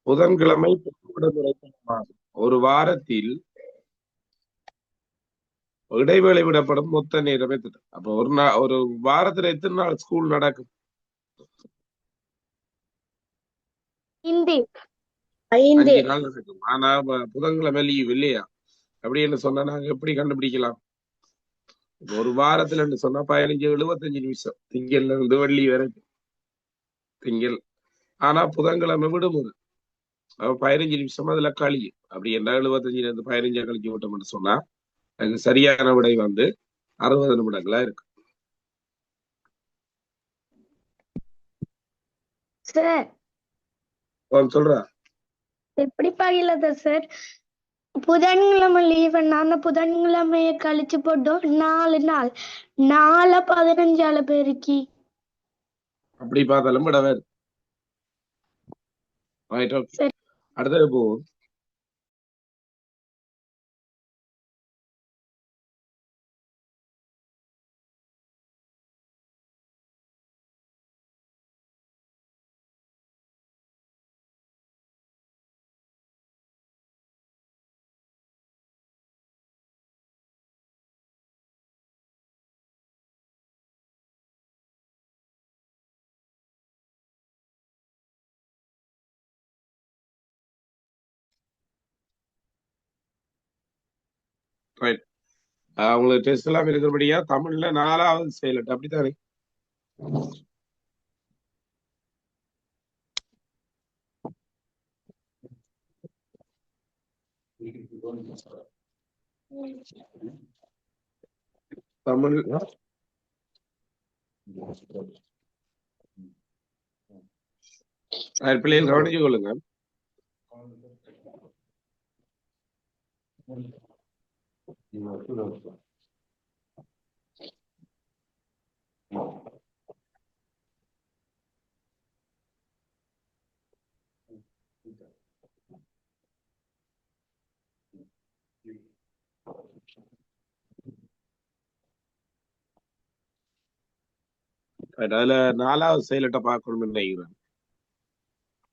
புதன்கிழமை விடுமுறை தினமாகும். ஒரு வாரத்தில் இடைவேளை விடப்படும் மொத்த நேரம் எத்தனை? அப்ப ஒரு வாரத்துல எத்தனை நாள் ஸ்கூல் நடக்கும்? 5 நாள் நடக்கும். ஆனா புதன்கிழமை லீவ் இல்லையா? அப்படின்னு சொன்னா நாங்க எப்படி கண்டுபிடிக்கலாம்? ஒரு வாரத்துல சொன்னா 15 75 நிமிஷம், திங்கள்ல இருந்து வெள்ளி வரைக்கும். திங்கள் ஆனா புதன்கிழமை விடுமுறை, அப்ப 15 நிமிஷம் அதுல கழியும். அப்படி என்ன 75ல இருந்து 15 கழிச்சு விட்டோம்னு சொன்னா அதுக்கு சரியான விடை 60 நிமிடங்களா இருக்கு. சொல்ற எப்படிப்பா இல்லத சார், புதன்கிழமை லீவ் அந்த புதன்கிழமைய கழிச்சு போட்டோம் 4 நாள், 4 பேருக்கு அப்படி பார்த்தாலும் விட வேறு. அடுத்தது போ. உங்களுக்கு டெஸ்ட் எல்லாம் இருக்கிறபடியா தமிழ்ல 4வது செயலட் அப்படித்தானே? தமிழ் பிள்ளைகள் கவனிச்சு கொள்ளுங்க. அதுல 4வது செயலட்டை பார்க்கணும்னு நினைக்கிறேன்.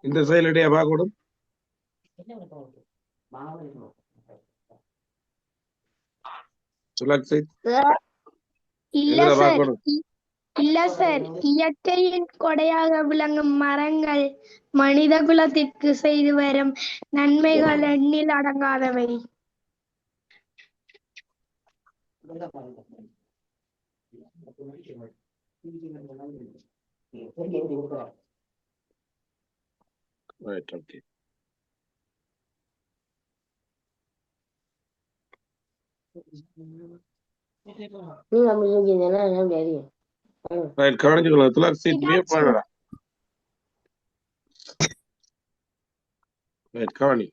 இந்த செயலட்டையா பார்க்கணும்? இல்ல சார், இயற்கையின் கொடையாக விளங்கும் மரங்கள் மனித குலத்திற்கு செய்து வரும் நன்மைகள் எண்ணில் அடங்காதவை. Right, okay. Right, கவனிச்சுக்கலாம். துளசி மியூட் பண்ணுடா. Right, கவனி.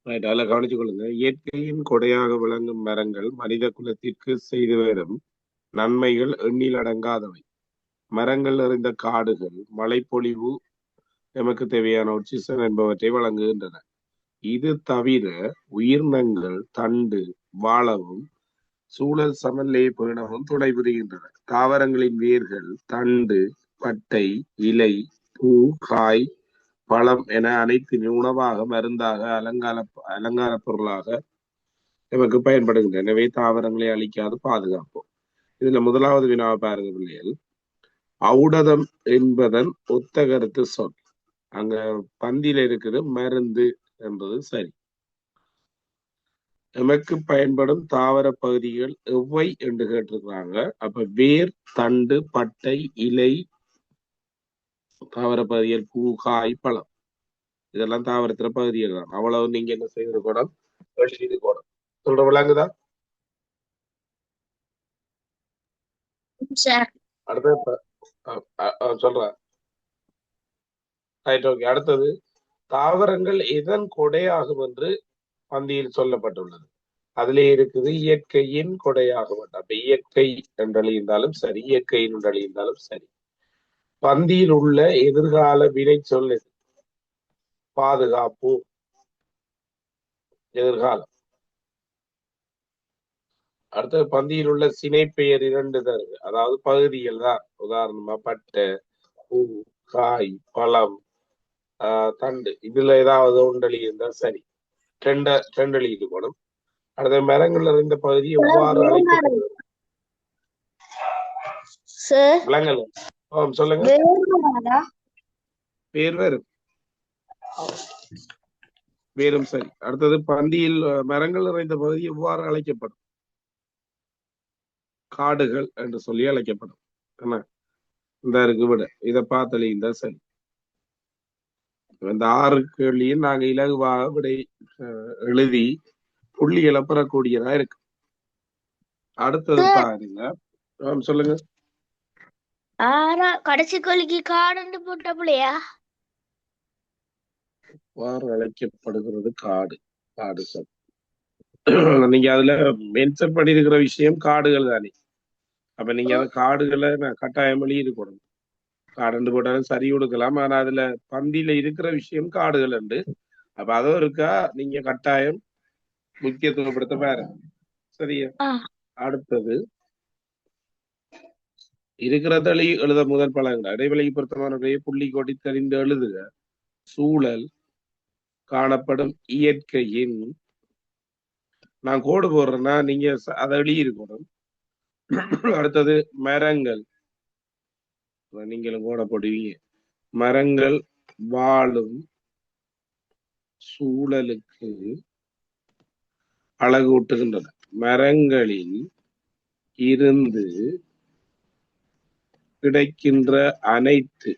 ரைட், அதில் கவனிச்சு கொள்ளுங்க. இயற்கையின் கொடையாக விளங்கும் மரங்கள் மனித குலத்திற்கு செய்து வரும் நன்மைகள் எண்ணில் அடங்காதவை. மரங்கள் நிறைந்த காடுகள் மழைப்பொழிவு, எமக்கு தேவையான ஆக்சிஜன் என்பவற்றை வழங்குகின்றன. இது தவிர உயிரினங்கள் தண்டு வாழவும் சூழல் சமநிலையை பேணவும் துணை புரிகின்றன. தாவரங்களின் வேர்கள், தண்டு, பட்டை, இலை, பூ, காய், பழம் என அனைத்தின் உணவாக, மருந்தாக, அலங்கார பொருளாக நமக்கு பயன்படுகின்றன. எனவே தாவரங்களை அழிக்காது பாதுகாப்போம். இதுல முதலாவது வினாவை பாருங்க பிள்ளைகள். ஔடதம் என்பதன் ஒத்த கருத்து சொல். அங்க பந்தியில இருக்குது மருந்து என்பது சரி. எமக்கு பயன்படும் தாவர பகுதிகள் எவை என்று கேட்டிருக்கிறாங்க. அப்ப வேர், தண்டு, பட்டை, இலை, தாவர பகுதிகள், பூ, காய், பழம், இதெல்லாம் தாவரத்துல பகுதிகள் தான். அவ்வளவு நீங்க என்ன செய்வது கூடம் எழுதி கூடம். சொல்ற விளங்குதா? அடுத்தது சொல்றேன். அடுத்தது தாவரங்கள் எதன் கொடையாகும் என்று பந்தியில் சொல்லப்பட்டுள்ளது. அதிலே இருக்குது இயற்கையின் கொடையாகும். அப்ப இயற்கை என்றழிந்தாலும் சரி, இயற்கையின் என்றழிந்தாலும் சரி. பந்தியில் உள்ள எதிர்கால வினை சொல்லு பாதுகாப்பு. எதிர்காலம் அடுத்தது பந்தியில் உள்ள சினைப்பெயர் 2 தருக. அதாவது பகுதிகள் தான். உதாரணமா பட்டை, பூ, காய், பழம், தண்டு. இதுல ஏதாவது ஒன்றி இருந்தா சரி. ரெண்டு எழுதிட்டு போடும். அடுத்த மரங்கள் நிறைந்த பகுதி எவ்வாறு அழைக்கப்படுகிறது? விலங்கல். சொல்லுங்க. பேர் வரும். வேறும் சரி. அடுத்தது பந்தியில் மரங்கள் நிறைந்த பகுதி எவ்வாறு அழைக்கப்படும்? காடுகள் என்று சொல்லி அழைக்கப்படும். என்ன இந்த இருக்கு விட இதை பார்த்தலிந்தா சரி. இந்த 6 கேள்வியும் நாங்க இலகுவாக விடை எழுதி புள்ளிகளை பெறக்கூடியதா இருக்கு. அடுத்தது பாருங்க. சொல்லுங்க. கடைசி கேள்விக்கு காடு போட்ட பிள்ளையா? எவ்வாறு அழைக்கப்படுகிறது காடு? காடு சார். நீங்க அதுல மென்ஷன் பண்ணிருக்கிற விஷயம் காடுகள் தானே. அப்ப நீங்க அந்த காடுகளை கட்டாயம் எழுதிருக்கணும். காடு போட்டாலும் சரி கொடுக்கலாம். ஆனா அதுல பந்தியில இருக்கிற விஷயம் காடுகள் உண்டு. அப்ப அதுவும் இருக்கா நீங்க கட்டாயம் முக்கியத்துவப்படுத்த பாருங்க. சரியா? அடுத்தது இருக்கிறத எழுத முதல் பழங்கள் இடைவெளிக்கு பொருத்தமானவற்றை புள்ளி கோட்டி தெரிந்து எழுதுக. சூழல் காணப்படும் இயற்கையின் நான் கோடு போடுறேன்னா நீங்க அதை எழுதியிருக்கணும். அடுத்தது மரங்கள் நீங்களும் கோட போடுவீங்க. மரங்கள் வாழும் சூழலுக்கு அழகூட்டுகின்றன. மரங்களில் இருந்து கிடைக்கின்ற அனைத்து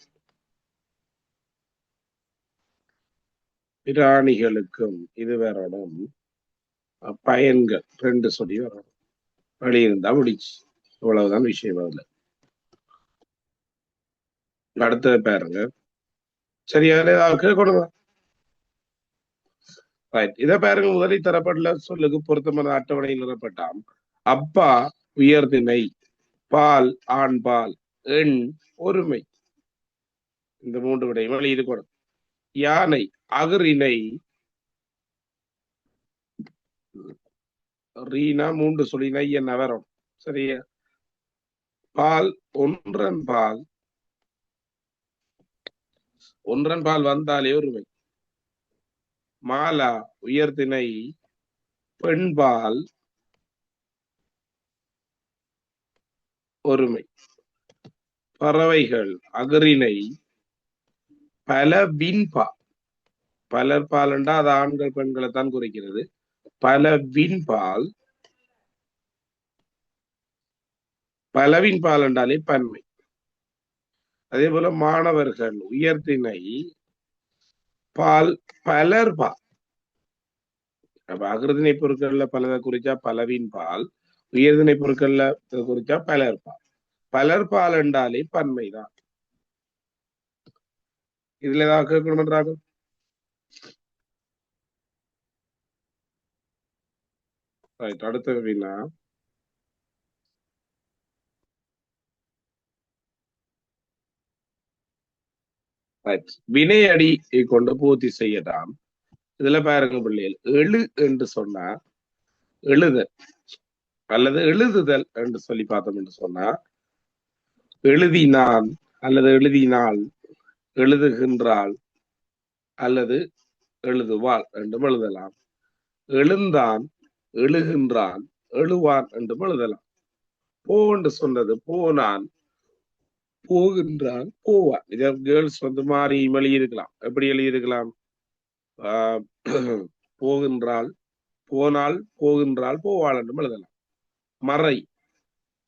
பிராணிகளுக்கும் இது வரணும். பயன்கள் 2 சொல்லி வரணும். வழி இருந்தா முடிச்சு. இவ்வளவுதான் விஷயம். அதுல அடுத்தது பாருங்க. சரியா கேட்கணுமா? இதை பாருங்க. முதலில் தரப்பட்டுள்ள சொல்லுக்கு பொருத்தமான அட்டவணையில் நிறப்பட்டாம். அப்பா உயர்திணை, பால் ஆண்பால், எண் ஒருமை. இந்த 3 விடையும் எழுதிக்கணும். யானை அகரிணை, ரீனா 3 சொல்லினை என்ன வரும்? சரியா? பால் ஒன்றன் பால் வந்தாலே ஒருமை. மாலா உயர்திணை, பெண்பால் ஒருமை. பறவைகள் அகரிணை, பலவின்பால். பலர் பால் என்றா அது ஆண்கள் பெண்களை தான் குறிக்கிறது. பலவின்பால், பலவின்பால் என்றாலே பன்மை. அதே போல மாணவர்கள் உயர்திணை, பால் பலர் பால். அப்ப அகிருதிணை பொருட்கள்ல பலதை குறிச்சா பலவின் பால், உயர்திணை பொருட்கள்ல குறிச்சா பலர் பால். பலர் பால் என்றாலே பன்மைதான். இதுல ஏதாவது கேட்கணும்ன்றாங்க? அடுத்த வினா. வினை அடி கொண்டு பூர்த்தி செய்யலாம். இதுல பாருங்க பிள்ளைகள், எழு என்று சொன்னா எழுதல் அல்லது எழுதுதல் என்று சொல்லி பார்த்தோம் என்று சொன்னா எழுதினான் அல்லது எழுதினாள், எழுதுகின்றாள் அல்லது எழுதுவாள் என்றும் எழுதலாம். எழுந்தான், எழுகின்றான், எழுவான் என்றும் எழுதலாம். போ என்று சொன்னது போனான், போகின்றான், போவான். இத கேர்ள்ஸ் மாறி எழுதியிருக்கலாம். எப்படி எழுதியிருக்கலாம்? போகின்றாள், போனால், போகின்றாள், போவாள் என்றும் எழுதலாம். மறை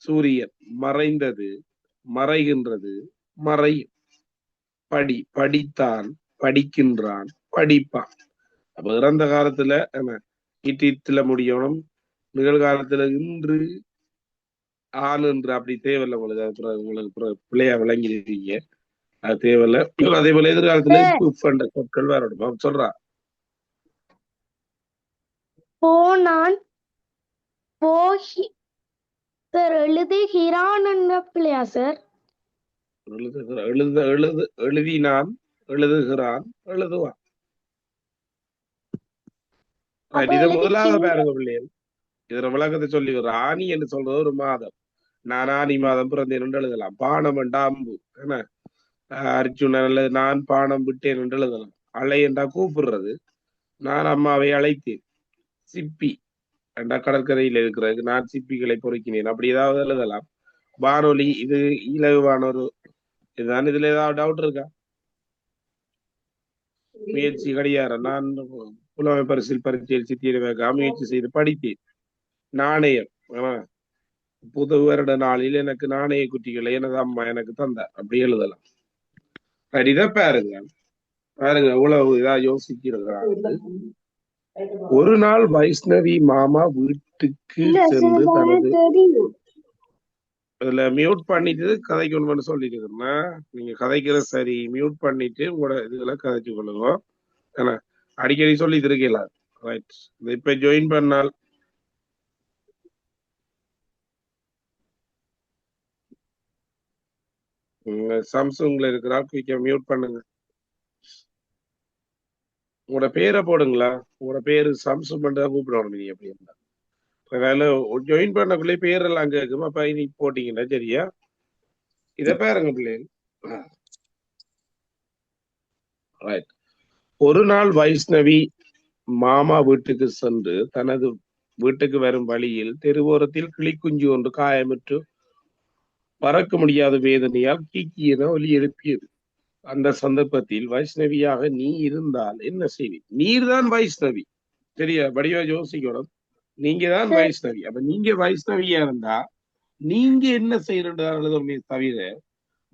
சூரியன், மறைந்தது, மறைகின்றது, மறையும். படி படித்தான், படிக்கின்றான், படிப்பான். அப்ப இறந்த காலத்துல இட்டித்துல முடியணும். நிகழ்காலத்துல இன்று ஆண் என்று அப்படி தேவையில்லை. உங்களுக்கு பிள்ளையா விளங்கிருக்கீங்க. அது தேவையில்லை. அதே போல எதிர்காலத்துல சொற்கள் வரணும். சொல்றா போனான், போகி சார் எழுதுகிறான் பிள்ளையா சார்? எழுதினான், எழுதுகிறான், எழுதுவான். இதை முதலாவது பாருங்க பிள்ளைகள். இதுல விளக்கத்தை சொல்லி ஆணி என்று சொல்றது ஒரு மாதம். நான் ஆனி மாதம் பிறந்தேன் என்று எழுதலாம். பானம் என்றா அம்பு என்ன, அர்ஜுனன் அல்லது நான் பானம் விட்டேன் என்று எழுதலாம். அலை என்றா கூப்பிடுறது, நான் அம்மாவை அழைத்தேன். சிப்பி என்றா கடற்கரையில் இருக்கிறது, நான் சிப்பிகளை பொறுக்கினேன். அப்படி ஏதாவது எழுதலாம். வானொலி இது இலகுவான ஒரு இதுதான். இதுல ஏதாவது டவுட் இருக்கா? முயற்சி கடிகாரம், நான் புலமை பரிசில் பரீட்சையில் சித்திர முயற்சி செய்து படித்தேன். நாணயம், புது வருட நாளில் எனக்கு நாணய குட்டிகளை எனது அம்மா எனக்கு தந்தார். அப்படி எழுதலாம். இதை பாருங்க, பாருங்க இவ்வளவு இதா யோசிக்கிறாங்க. ஒரு நாள் வைஷ்ணவி மாமா வீட்டுக்கு சென்று தனது இதுல மியூட் பண்ணிட்டு கதைக்கணும்னு சொல்லிட்டு இருக்கேன். நீங்க கதைக்கிற சரி, மியூட் பண்ணிட்டு உங்களோட இதுல கதைச்சு கொள்ளுங்க. ஏன்னா அடிக்கடி சொல்லி இருக்கீங்களா? ரைட், இப்ப ஜாயின் பண்ணால் சாம்சங்ல இருக்கிறா, குயிக்கா மியூட் பண்ணுங்க. உங்களோட பேரை போடுங்களா. உங்களோட பேரு சாம்சங் தான் கூப்பிடணும் நீங்க. அப்படி இருந்தா அதனால ஜாயின் பண்ணக்குள்ளே பேரெல்லாம் கேட்கும். அப்ப இனி போட்டீங்கன்னா சரியா. இத பாருங்க பிள்ளைகள். ரைட். ஒரு நாள் வைஷ்ணவி மாமா வீட்டுக்கு சென்று தனது வீட்டுக்கு வரும் வழியில் தெருவோரத்தில் கிளிக்குஞ்சு ஒன்று காயமுற்று பறக்க முடியாத வேதனையால் கீக்கி என ஒலி எழுப்பியது. அந்த சந்தர்ப்பத்தில் வைஷ்ணவியாக நீ இருந்தால் என்ன செய்வி? நீர்தான் வைஷ்ணவி, சரியா? வடிவா யோசிக்கணும். நீங்க தான் வைஷ்ணவி. அப்ப நீங்க வைஷ்ணவியா இருந்தா நீங்க என்ன செய்யறதுமே தவிர,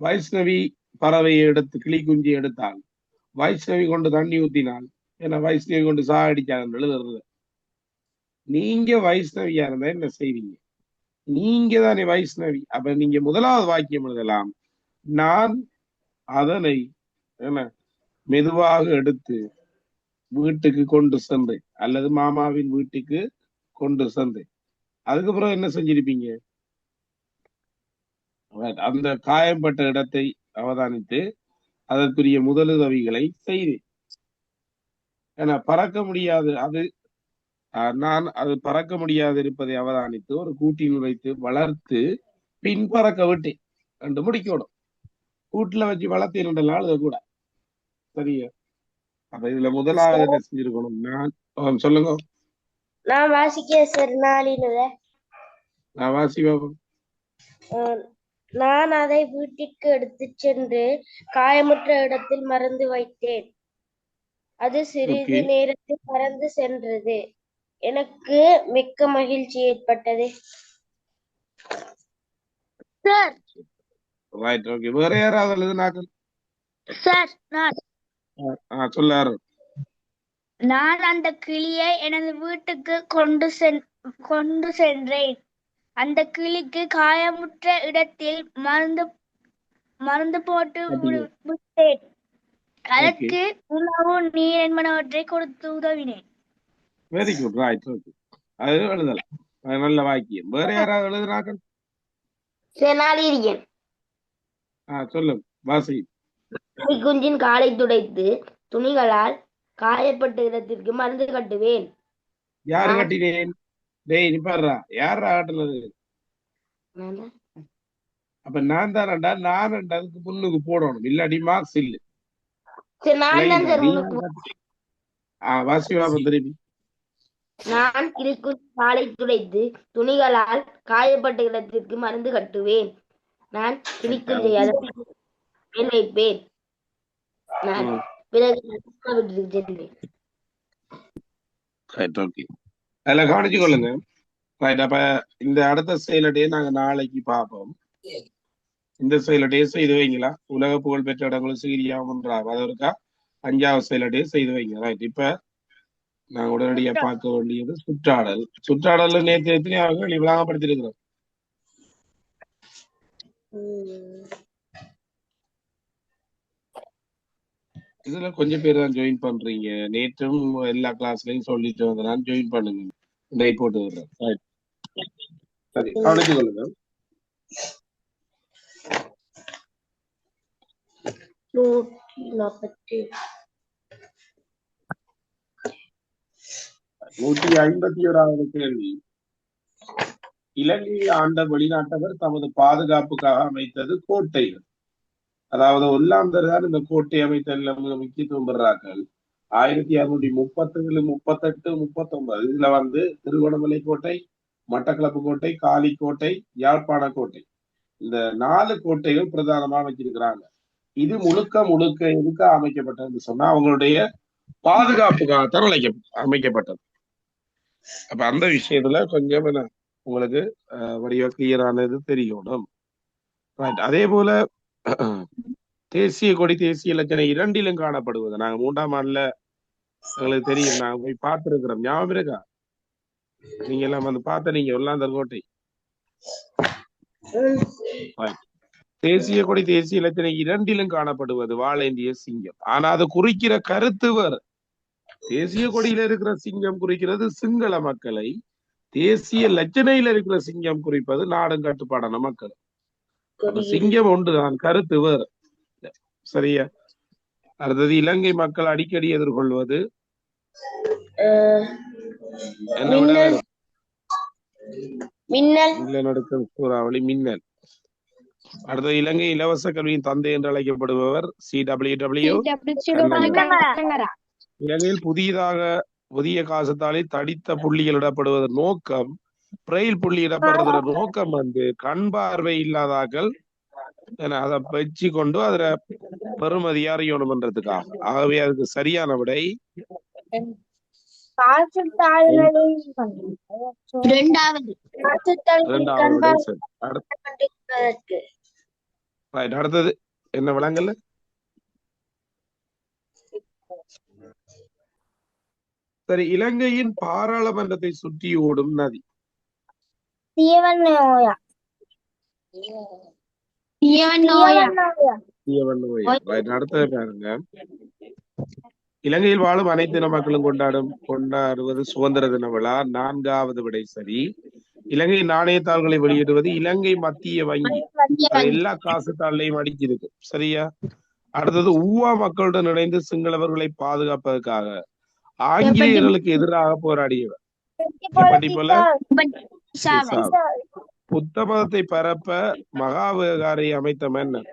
வைஷ்ணவி பறவையை எடுத்து கிளி குஞ்சு எடுத்தால், வைஷ்ணவி கொண்டு தண்ணி ஊத்தினால், ஏன்னா வைஷ்ணவி கொண்டு சாகடிச்சாங்க எழுதுறது. நீங்க வைஷ்ணவியா இருந்தா என்ன செய்வீங்க? நீங்க தானே வைஷ்ணவி. அப்ப நீங்க முதலாவது வாக்கியம் எழுதலாம், நான் அதனை என்ன மெதுவாக எடுத்து வீட்டுக்கு கொண்டு சென்றேன், அல்லது மாமாவின் வீட்டுக்கு கொண்டு சென்றேன். அதுக்கப்புறம் என்ன செஞ்சிருப்பீங்க? அந்த காயம்பட்ட இடத்தை அவதானித்து அதற்குரிய முதலுதவிகளை செய்தேன். ஏன்னா பறக்க முடியாது அது, நான் அது பறக்க முடியாது இருப்பதை அவதானித்து ஒரு கூட்டில் வைத்து வளர்த்து பின் பறக்க விட்டேன் என்று முடிக்கணும். கூட்டுல வச்சு வளர்த்தேன் நாள் கூட சரியா. அப்ப இதுல முதலாவது என்ன செஞ்சிருக்கணும்? நான் சொல்லுங்க. நான் வாசிக்க சார் நான் வாசி பாப்போம். நான் அதை வீட்டிற்கு எடுத்துச் சென்று காயமுற்ற இடத்தில் மறந்து வைத்தேன். அது சிறிது நேரத்தில் பறந்து சென்றது. எனக்கு மிக்க மகிழ்ச்சி ஏற்பட்டது. Sir right, okay. வேற யாராவது எழுதுனாக்க சார் சொல்லாரு. நான் அந்த கிளியை எனது வீட்டுக்கு கொண்டு சென்றேன். அந்த கிளிக்கு காயமுற்ற இடத்தில் மருந்து போட்டு விட்டேன். அதற்கு உணவு நீர் என்பனவற்றை கொடுத்து உதவினேன். Very good, right, okay. அது எழுதலாம். நல்ல வாக்கியம். வேற யாராவது எழுதுனாக்க சொல்லுங்க, வாசி. குஞ்சின் காலை துடைத்து துணிகளால் காயப்பட்ட இடத்திற்கு மருந்து கட்டுவேன். யாரு கட்டினேன்? டேய் நீ பாடுறா, யாரா கட்டுனது? அப்ப நான் தானண்டா, நான் அதுக்கு முன்னுக்கு போடணும், இல்லாட்டி மார்க்ஸ் இல்ல. வாசி பாப்போம் திருப்பி. நான் கிளிக்குஞ்சின் காலை துடைத்து துணிகளால் காயப்பட்ட இடத்திற்கு மருந்து கட்டுவேன். நான் கிளிக்குஞ்சை வைப்பேன். நான் பிறகு அதுல கவனிச்சு கொள்ளுங்க. அப்ப இந்த அடுத்த செயலடையே நாங்க நாளைக்கு பார்ப்போம். இந்த செயலடையே செய்து வைங்களா. உலக புகழ் பெற்ற இடங்களும் சீரியா ஒன்றாகும். அது இருக்கா 5வது செயலடையே செய்து வைங்க. ரைட். இப்ப நாங்க உடனடியா பார்க்க வேண்டியது சுற்றாடல். சுற்றாடல்ல நேற்று எத்தனையாவது நீ விளங்கப்படுத்திருக்கிறோம். இதுல கொஞ்சம் பேர் தான் ஜாயின் பண்றீங்க. நேற்றும் எல்லா கிளாஸ்லயும் சொல்லிட்டு வந்தேன், ஜாயின் பண்ணுங்க. டை போட்டு விடுறேன். சரி, கவனிச்சு கொள்ளுங்க. நூற்றி 51வது கேள்வி. இலங்கையை ஆண்ட வெளிநாட்டவர் தமது பாதுகாப்புக்காக அமைத்தது கோட்டைகள். அதாவது ஒல்லாந்தர் தான் இந்த கோட்டை அமைத்தல் முக்கியத்துவம் பெறார்கள். 1637, 38, 39 இதுல திருகோணமலை கோட்டை, மட்டக்களப்பு கோட்டை, காலி கோட்டை, யாழ்ப்பாண கோட்டை, இந்த 4 கோட்டைகள் பிரதானமா வச்சிருக்கிறாங்க. இது முழுக்க முழுக்க எதுக்க அமைக்கப்பட்டதுன்னு சொன்னா அவங்களுடைய பாதுகாப்புக்காகத்தான் அமைக்கப்பட்டது. அப்ப அந்த விஷயத்துல கொஞ்சம் உங்களுக்கு வடிவ கிளியரானது தெரியணும். அதே போல தேசிய கொடி, தேசிய இலக்கணம் இரண்டிலும் காணப்படுவது. நாங்க 3ஆம் ஆண்டுல எங்களுக்கு தெரியும், நாங்க போய் பார்த்திருக்கிறோம். ஞாபகம் இருக்கா? நீங்க எல்லாம் பார்த்த நீங்க ஒல்லாந்தர் கோட்டை. தேசிய கொடி, தேசிய இலக்கணம் இரண்டிலும் காணப்படுவது வாழேந்திய சிங்கம். ஆனா அது குறிக்கிற கருத்து வேறு. தேசிய கொடியில இருக்கிற சிங்கம் குறிக்கிறது சிங்கள மக்களை, தேசிய லட்சணையில இருக்கிற சிங்கம் குறிப்பது நாடும் கட்டுப்பாடான மக்கள். சிங்கம் ஒன்றுதான், கருத்து வேறு. சரியா? அடுத்தது இலங்கை மக்கள் அடிக்கடி எதிர்கொள்வது நிலநடுக்கம், சூறாவளி, மின்னல். அடுத்தது இலங்கை இலவச கல்வியின் தந்தை என்று அழைக்கப்படுபவர் CWW. இலங்கையில் புதிய காசத்தாலே தடித்த புள்ளிகள் இடப்படுவது நோக்கம், பிரெயில் புள்ளி இடப்படுற நோக்கம் கண் பார்வை இல்லாதாக்கள் அதை வச்சு கொண்டு அதுல பெருமதியா அறியணும் பண்றதுக்காக. ஆகவே அதுக்கு சரியான விடை அடுத்தது என்ன விளங்கல? சரி, இலங்கையின் பாராளுமன்றத்தை சுற்றி ஓடும் நதி அடுத்தது பாருங்க. இலங்கையில் வாழும் அனைத்து இன மக்களும் கொண்டாடுவது சுதந்திர தின விழா. 4வது விடை சரி. இலங்கை நாணயத்தாள்களை வெளியிடுவது இலங்கை மத்திய வங்கி. எல்லா காசு தாள்லையும் அடிச்சிருக்கு. சரியா? அடுத்தது ஊவா மக்களுடன் இணைந்து சிங்களவர்களை பாதுகாப்பதற்காக ஆங்கிலேயர்களுக்கு எதிராக போராடியவர். புத்த மதத்தை பரப்ப மகாவிகாரை அமைத்த மன்னர்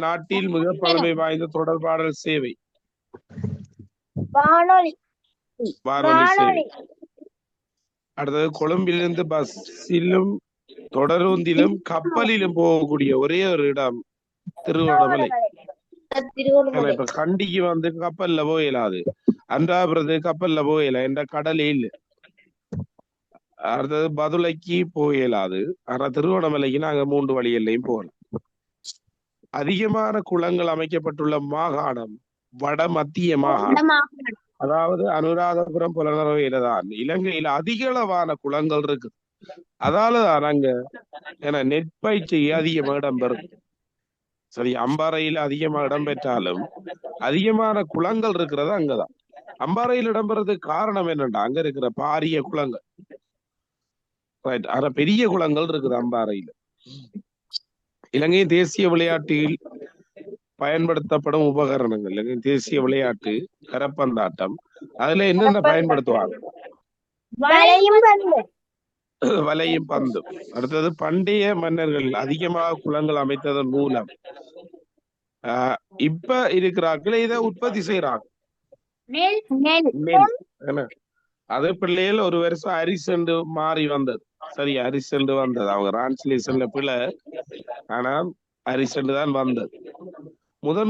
நாட்டில் மிக பழமை வாய்ந்த தொடர்பாடல் சேவை வானொலி சேவை. அடுத்தது கொழும்பிலிருந்து பஸ்ஸிலும் தொடருந்திலும் கப்பலிலும் போகக்கூடிய ஒரே ஒரு இடம் திருவண்ணாமலை. இப்ப கண்டிக்கு கப்பல்ல போயிடாது, அன்றாபுரத்து கப்பல்ல போயில, என்ற கடலே இல்ல. அடுத்தது பதுளைக்கு போயிடாது, ஆனா திருவண்ணாமலைக்கு நாங்க 3 வழியிலையும் போகலாம். அதிகமான குளங்கள் அமைக்கப்பட்டுள்ள மாகாணம் வட மத்திய மாகாணம். அதாவது அனுராதபுரம், புலனறுவையில தான் இலங்கையில அதிக அளவான குளங்கள் இருக்கு. அதாலதான் அங்க நெற்பயிற்சி அதிகமாக இடம்பெறும். சரி, அம்பாறையில அதிகமா இடம்பெற்றாலும் அதிகமான குளங்கள் இருக்கிறது அங்கதான். அம்பாறையில் இடம்பெறதுக்கு காரணம் என்னன்னா அங்க இருக்கிற பாரிய குளங்கள். ஆனா பெரிய குளங்கள் இருக்குது அம்பாறையில. இலங்கையின் தேசிய விளையாட்டில் பயன்படுத்தப்படும் உபகரணங்கள். இலங்கை தேசிய விளையாட்டு கரப்பந்தாட்டம். அதுல என்னென்ன பயன்படுத்துவாங்க? வலையும் பந்தும். அடுத்தது பண்டைய மன்னர்கள் அதிகமாக குளங்கள் அமைத்ததன் மூலம் இப்ப இருக்கிறார்கள் இதை உற்பத்தி செய்யறாங்க. அது பிள்ளைகள் ஒரு வருஷம் அரிசெண்டு மாறி வந்தது. சரி, அரிசெண்டு வந்தது. அவங்க டிரான்ஸ்லேஷன்ல பிள்ளை, ஆனா அரிசெண்டு தான் வந்தது.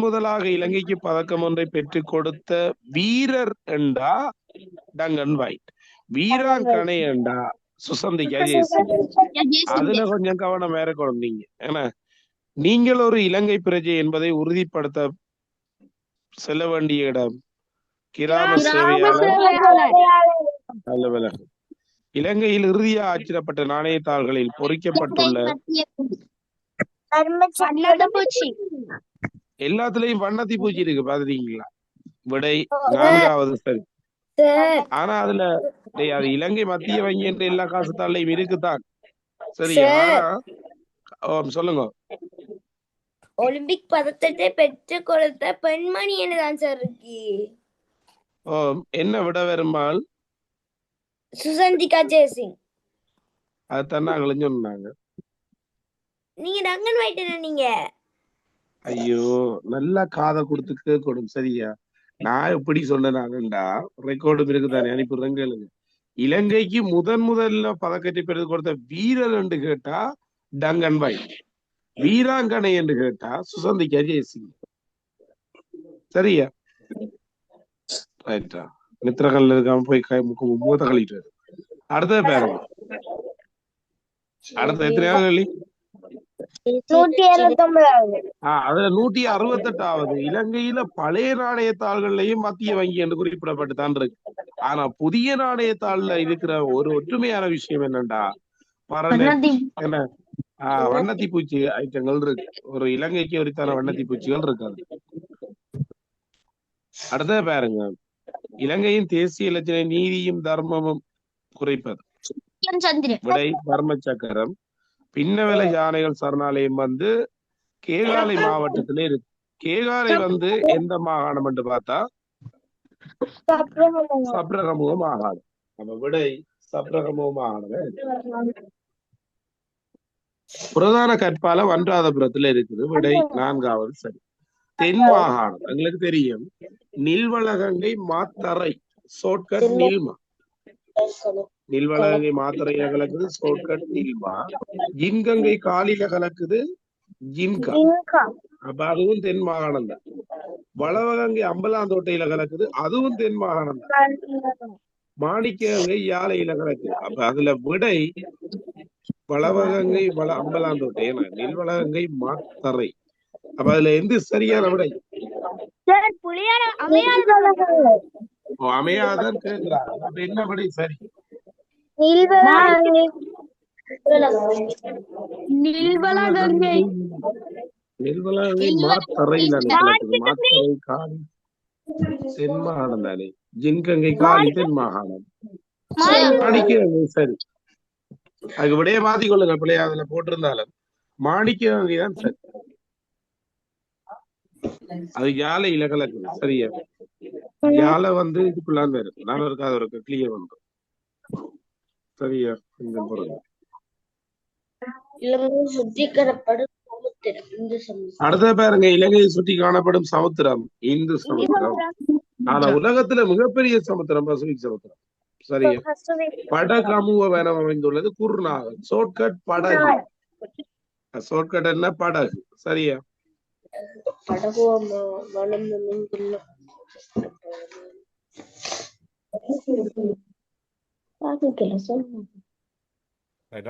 முதலாக இலங்கைக்கு பதக்கம் ஒன்றை பெற்றுக் கொடுத்த வீரர் என்றா டங்கன் வைட், வீராங்கனை என்றா சுசந்திகா ஜெயசிங்க. அதுல கொஞ்சம் கவனம் இருக்கணும் நீங்க. ஏன்னா நீங்கள் ஒரு இலங்கை பிரஜை என்பதை உறுதிப்படுத்த செல்ல வேண்டிய இடம் கிராம சேவையாளர் அலுவலகம். இலங்கையில் இறுதியாக அச்சிடப்பட்ட நாணயத்தாள்களில் பொறிக்கப்பட்டுள்ள எல்லாத்துலயும் வண்ணத்தி பூச்சி இருக்கு, பாத்துட்டீங்களா? விடை 4வது சரி. ஆனா அதுல அது இலங்கை மத்திய வங்கி என்ற எல்லா காசுத்தாள்லையும் இருக்குதான். சரி, ஆனா சொல்லுங்க. ஒலிம்பிக் பதக்கத்தை பெற்றுக் கொடுத்த பெண்மணி என்னதான் சார் இருக்கு? என்ன விட வருமாள்? சுசந்திகா ஜெயசிங். அதுதான் நாங்களும் சொன்னாங்க. நீங்க டங்கன் வைட்டன நீங்க. ஐயோ நல்லா காதை கொடுத்து கேட்கணும் சரியா. நான் எப்படி சொன்னேன்டா, ரெக்கார்டும் இருக்குதானே, அனுப்பிடுறேன் கேளுங்க. இலங்கைக்கு முதல்ல பதக்கத்தை பெற்று கொடுத்த வீரர் என்று கேட்டா டங்கன் வைட், வீராங்கனை என்று கேட்டா சுசந்திகா ஜெயசிங். சரியா? ரைட்டா? நித்திரகல்ல இருக்காம போய் முகத்தை கழிட்டு. அடுத்தது பாருங்க. அடுத்த எத்தனையாவது கேள்வி? அதுல 168வது. இலங்கையில பழைய நாணயத்தாள்கள்லயும் மத்திய வங்கி என்று குறிப்பிடப்பட்டுதான் இருக்கு. ஆனா புதிய நாணயத்தாள்ல இருக்கிற ஒரு ஒற்றுமையான விஷயம் என்னண்டா, என்ன வண்ணத்தி பூச்சி ஐட்டங்கள் இருக்கு. ஒரு இலங்கைக்கு ஒருத்தான வண்ணத்தி பூச்சிகள் இருக்காது. அடுத்தது பாருங்க. இலங்கையின் தேசிய இலட்சிய நீதியும் தர்மமும் குறைப்பது. விடை தர்ம சக்கரம். பின்னவெல யானைகள் சரணாலயம் வந்து கேகாலை மாவட்டத்திலே இருக்கு. கேகாலை வந்து எந்த மாகாணம் என்று பார்த்தா சப்ரகமுக மாகாணம். நம்ம விடை சப்ரகமுக மாகாணம். பிரதான கற்பாலம் அனுராதபுரத்துல இருக்குது. விடை 4வது சரி. தென் மாகாணம் எங்களுக்கு தெரியும். நீள்வளகங்கை மாத்தறை ஷார்ட்கட் நீல்மா. நீள்வளகங்கை மாத்தறையில கலக்குது ஷார்ட்கட் நீல்மா. ஜின்கங்கை காலில கலக்குது ஜின்கா. அப்ப அதுவும் தென் மாகாணம் தான். வளவகங்கை அம்பலாந்தோட்டையில கலக்குது, அதுவும் தென் மாகாணம் தான். மாணிக்ககங்கை யாழையில கலக்குது. அப்ப அதுல விடை வளவகங்கை அம்பலாந்தோட்டை. ஏன்னா நீள்வளகங்கை மாத்தறை. அப்ப அதுல எந்த சரியான விடை? அமையாதான் கேட்கிறாங்க. அப்ப என்ன விடை சரி? நீள்வளகங்கை மாத்தறையில கலக்குது. மாத்தறை காலி தென் மாகாணம் தானே. ஜின்கங்கை காலி தென் மாகாணம். மாணிக்ககங்கை சரி. அதுக்கு விடைய மாத்தி கொள்ளுங்க. பிள்ளைய அதுல போட்டிருந்தாலும் மாணிக்ககங்கை தான் சரி. அது யாழையில கலக்குது. சரியா? யாழை வந்து இதுக்குள்ளான் வேறு. நான் இருக்காது ஒரு கிளியர் பண்றோம். சரியா? கொஞ்சம் பொருள். அடுத்த பாருங்க. இலங்கையை சுற்றி காணப்படும் சமுத்திரம் இந்து சமுத்திரம். ஆனா உலகத்துல மிகப்பெரிய சமுத்திரம் பசிபிக் சமுத்திரம். சரியா? படகமுவ வனம் அமைந்துள்ளது குருநாகல். ஷார்ட்கட் படகு. ஷார்ட்கட் என்ன? படகு. சரியா?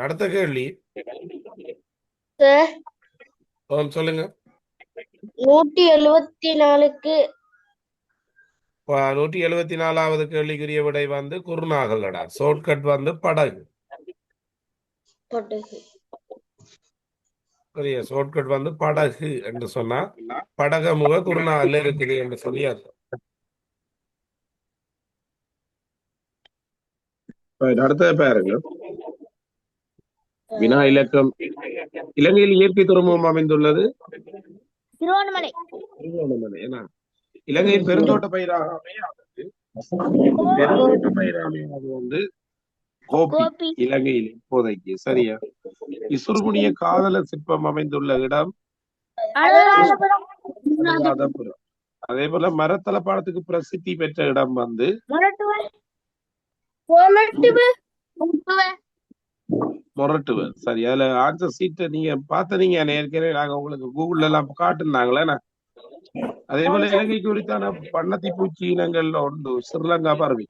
அடுத்த கேள்வி சொல்லுங்க. 174க்கு 174வது கேள்விக்குரிய விடை வந்து குருநாகல்டா. ஷார்ட்கட் வந்து படகு. சரியா? ஷார்ட்கட் வந்து படகு என்று சொன்னா படகமுக குருநாகல்ல இருக்குது என்று சொல்லி அர்த்தம். அடுத்த பாருங்க. வினா இலக்கம். இலங்கையில் இயற்கை துறைமுகம் அமைந்துள்ளது திருகோணமலை. ஏன்னா இலங்கையின் பெருந்தோட்ட பயிராக வந்து கோபி இலங்கையில் இப்போதைக்கு. சரியா? இசுர்குனிய காதல சிற்பம் அமைந்துள்ள இடம் அனுராதபுரம். அதே போல மரத்தல பாடத்துக்கு பிரசித்தி பெற்ற இடம் வந்து மொரட்டுவ. சரி. அதுல ஆன்சர் சீட்டை நீங்க பாத்தீங்க ஏற்கனவே. நாங்க உங்களுக்கு கூகுள்ல எல்லாம் காட்டுனாங்களே. அதே போல இலங்கைக்கு உரித்தான வண்ணத்தி பூச்சி இனங்கள்ல உண்டு ஸ்ரீலங்கா பறவை.